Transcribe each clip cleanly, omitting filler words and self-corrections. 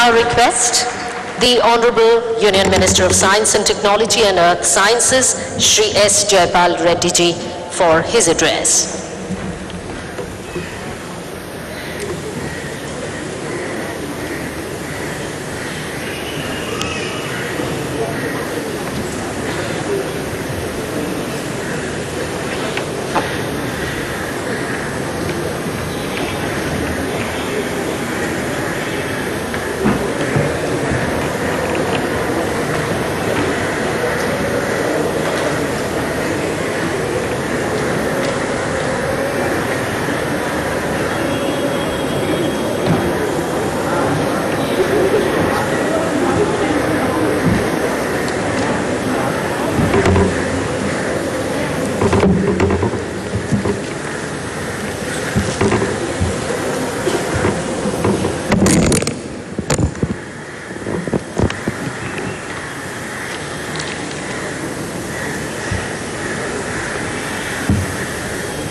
now request the Honorable Union Minister of Science and Technology and Earth Sciences, Shri S. Jaipal Reddy ji, for his address.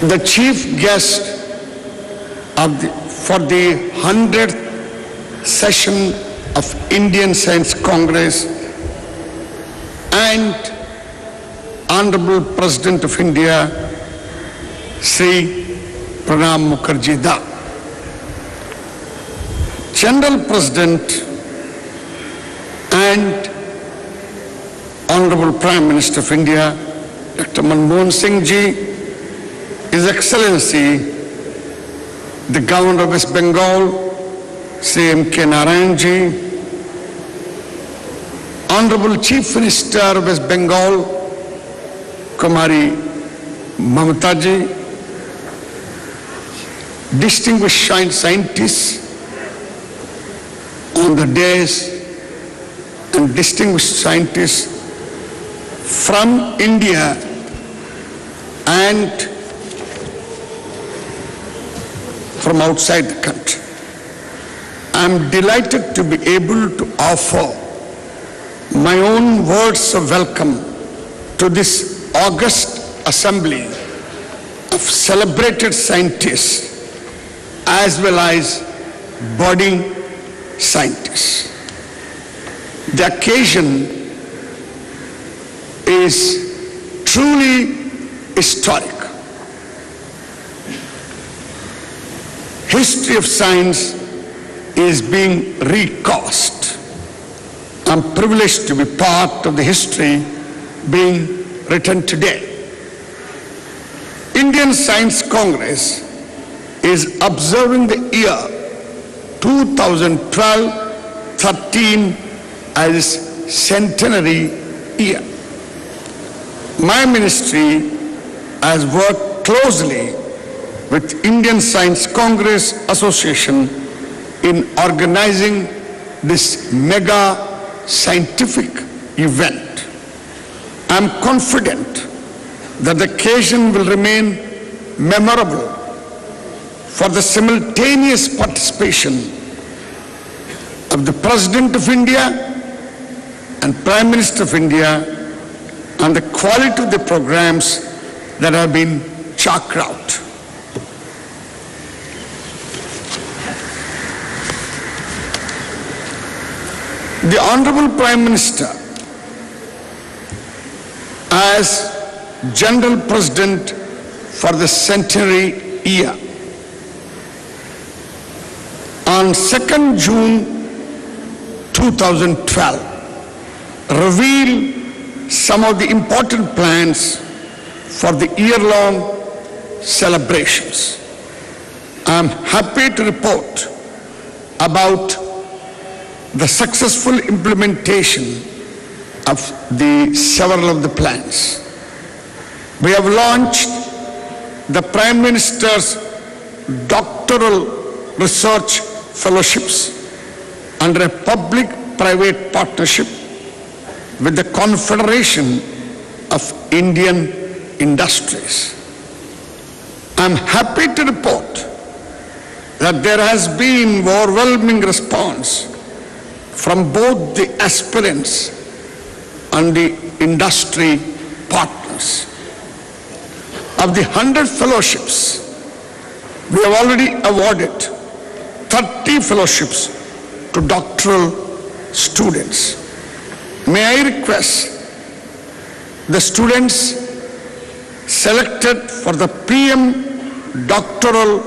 The chief guest for the 100th session of Indian Science Congress and Honorable President of India, Sri Pranab Mukherjee Da. General President and Honorable Prime Minister of India, Dr. Manmohan Singh Ji, His Excellency, the Governor of West Bengal, Sri M.K. Narayan Ji, Honorable Chief Minister of West Bengal, Kumari Mamata Ji, distinguished scientists on the dais and distinguished scientists from India and from outside the country. I am delighted to be able to offer my own words of welcome to this august assembly of celebrated scientists as well as budding scientists. The occasion is truly historic. History of science is being recast. I'm privileged to be part of the history being written today. Indian Science Congress is observing the year 2012-13 as centenary year. My ministry has worked closely with Indian Science Congress Association in organizing this mega scientific event. I am confident that the occasion will remain memorable for the simultaneous participation of the President of India and Prime Minister of India and the quality of the programs that have been chalked out. The Honorable Prime Minister, as General President for the centenary year, on 2nd June 2012, revealed some of the important plans for the year-long celebrations. I am happy to report about the successful implementation of several of the plans. We have launched the Prime Minister's doctoral research fellowships under a public-private partnership with the Confederation of Indian Industries. I am happy to report that there has been overwhelming response from both the aspirants and the industry partners. Of the 100 fellowships, we have already awarded 30 fellowships to doctoral students. May I request the students selected for the PM Doctoral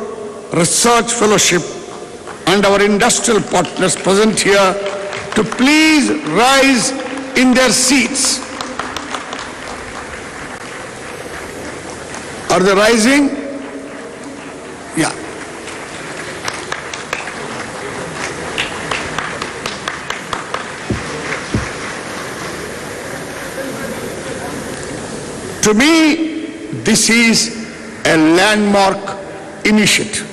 Research Fellowship and our industrial partners present here to please rise in their seats. Are they rising? Yeah. To me, this is a landmark initiative,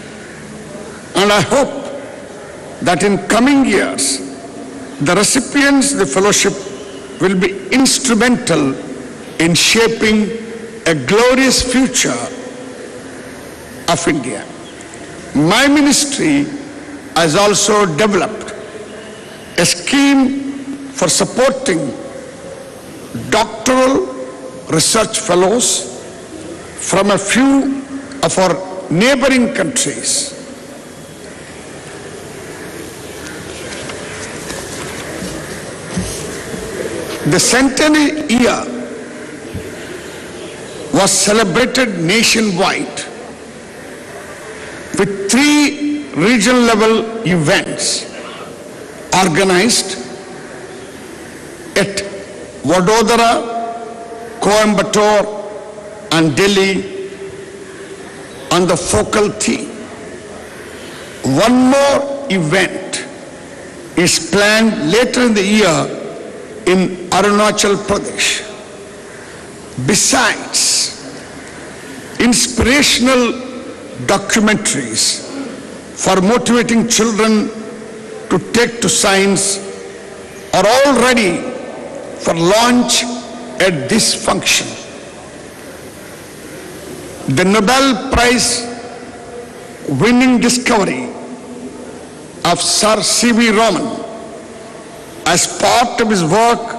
and I hope that in coming years, the recipients of the fellowship will be instrumental in shaping a glorious future of India. My ministry has also developed a scheme for supporting doctoral research fellows from a few of our neighboring countries. The centenary year was celebrated nationwide with 3 regional level events organized at Vadodara, Coimbatore and Delhi on the focal theme. One more event is planned later in the year in Arunachal Pradesh. Besides, inspirational documentaries for motivating children to take to science are all ready for launch at this function. The Nobel Prize winning discovery of Sir C.V. Raman as part of his work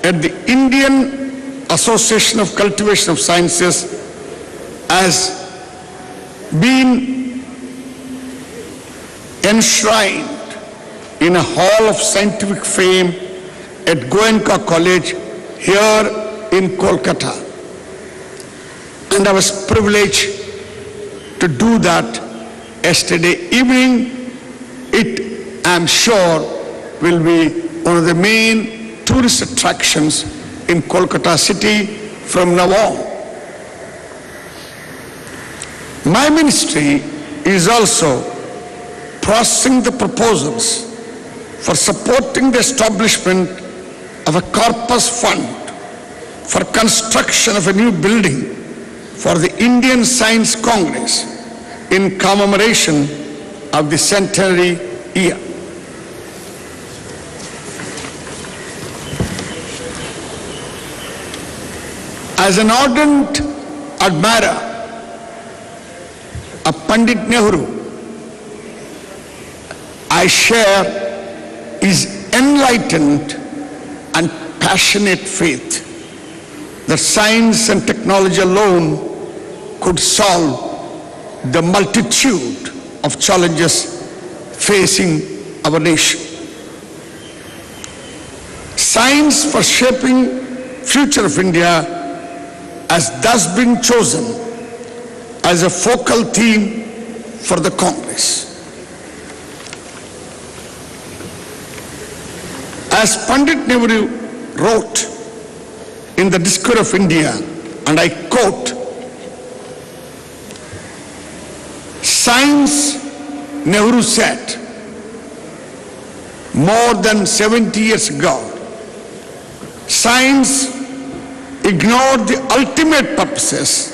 at the Indian Association of Cultivation of Sciences has been enshrined in a hall of scientific fame at Goenka College here in Kolkata. And I was privileged to do that yesterday evening. It, I'm sure, will be one of the main tourist attractions in Kolkata city from now on. My ministry is also processing the proposals for supporting the establishment of a corpus fund for construction of a new building for the Indian Science Congress in commemoration of the centenary year. As an ardent admirer of Pandit Nehru, I share his enlightened and passionate faith that science and technology alone could solve the multitude of challenges facing our nation. Science for shaping future of India has thus been chosen as a focal theme for the Congress. As Pandit Nehru wrote in the Discovery of India, and I quote, "Science," Nehru said, more than 70 years ago, "science ignored the ultimate purposes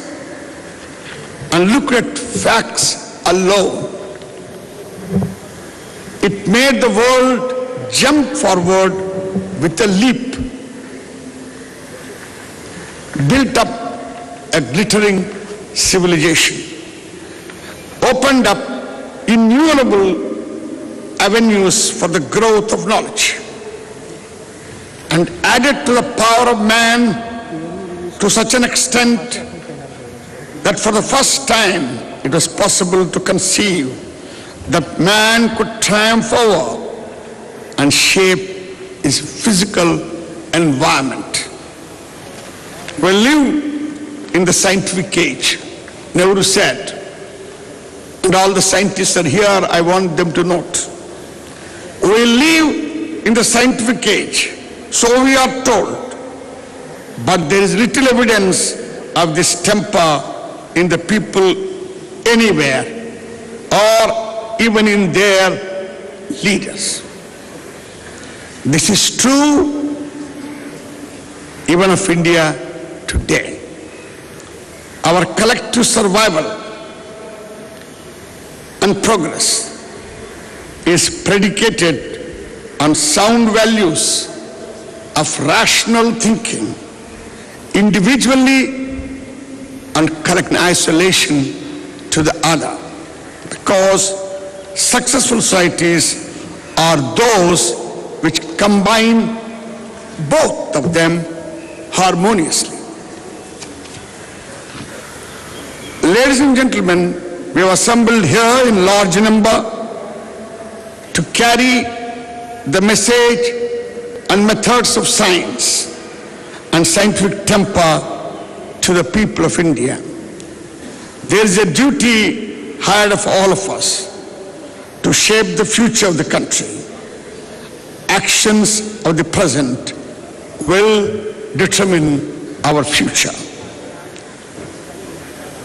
and looked at facts alone. It made the world jump forward with a leap, built up a glittering civilization, opened up innumerable avenues for the growth of knowledge, and added to the power of man to such an extent that for the first time it was possible to conceive that man could triumph over and shape its physical environment. We live in the scientific age, Nehru said, and all the scientists are here, I want them to note. We live in the scientific age, so we are told, but there is little evidence of this temper in the people anywhere or even in their leaders. This is true even of India today. Our collective survival and progress is predicated on sound values of rational thinking, individually and collect in isolation to the other, because successful societies are those which combine both of them harmoniously. Ladies and gentlemen, we have assembled here in large number to carry the message and methods of science and scientific temper to the people of India. There is a duty ahead of all of us to shape the future of the country. Actions of the present will determine our future.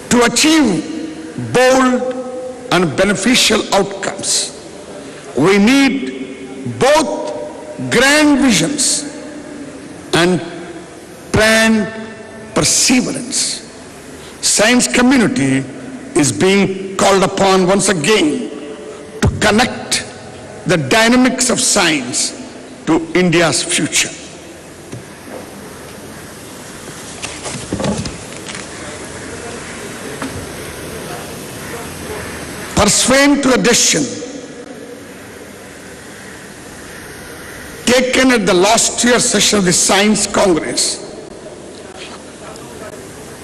To achieve bold and beneficial outcomes, we need both grand visions and planned perseverance. Science community is being called upon once again to connect the dynamics of science to India's future. Pursuant to a decision taken at the last year's session of the Science Congress,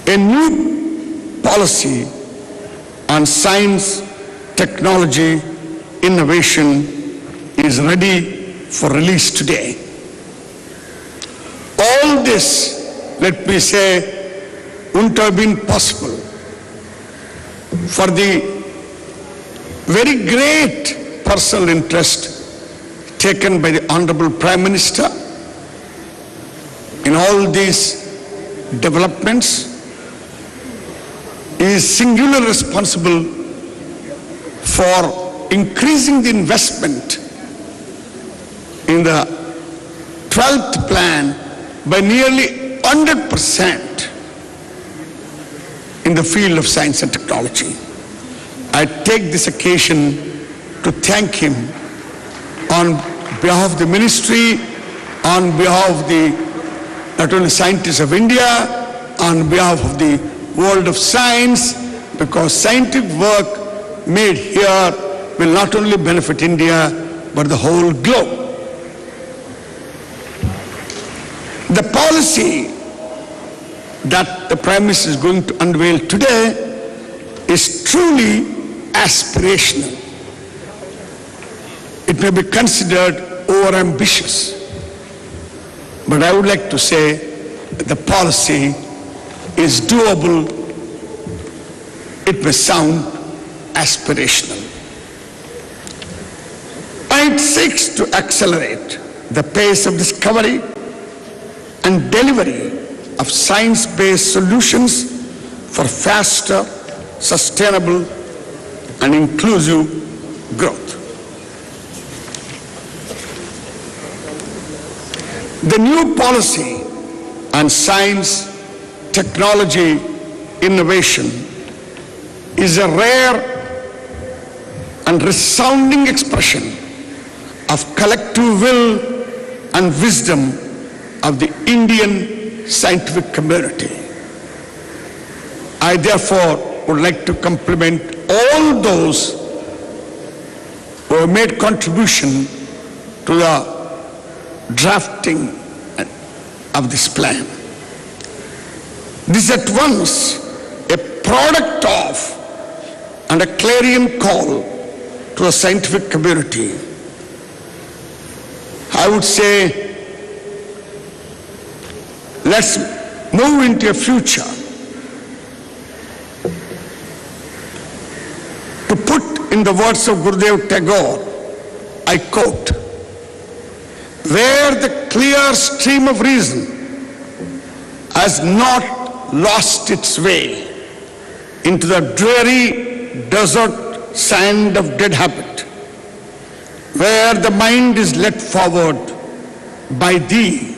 a new policy on science, technology, innovation is ready for release today. All this, let me say, wouldn't have been possible for the very great personal interest taken by the Honorable Prime Minister in all these developments. He is singularly responsible for increasing the investment in the 12th plan by nearly 100% in the field of science and technology. I take this occasion to thank him on behalf of the ministry, on behalf of the not only scientists of India, on behalf of the world of science, because scientific work made here will not only benefit India, but the whole globe. The policy that the Prime Minister is going to unveil today is truly aspirational. It may be considered over-ambitious, but I would like to say that the policy is doable. It may sound aspirational. It seeks to accelerate the pace of discovery and delivery of science-based solutions for faster, sustainable, and inclusive growth. The new policy on science, technology, innovation is a rare and resounding expression of collective will and wisdom of the Indian scientific community. I therefore would like to compliment all those who have made contribution to the drafting of this plan. This is at once a product of and a clarion call to the scientific community. I would say, let's move into a future. To put in the words of Gurudev Tagore, I quote, where the clear stream of reason has not lost its way into the dreary desert sand of dead habit, where the mind is led forward by thee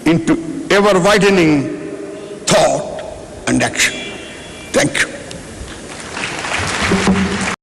into ever-widening thought and action. Thank you.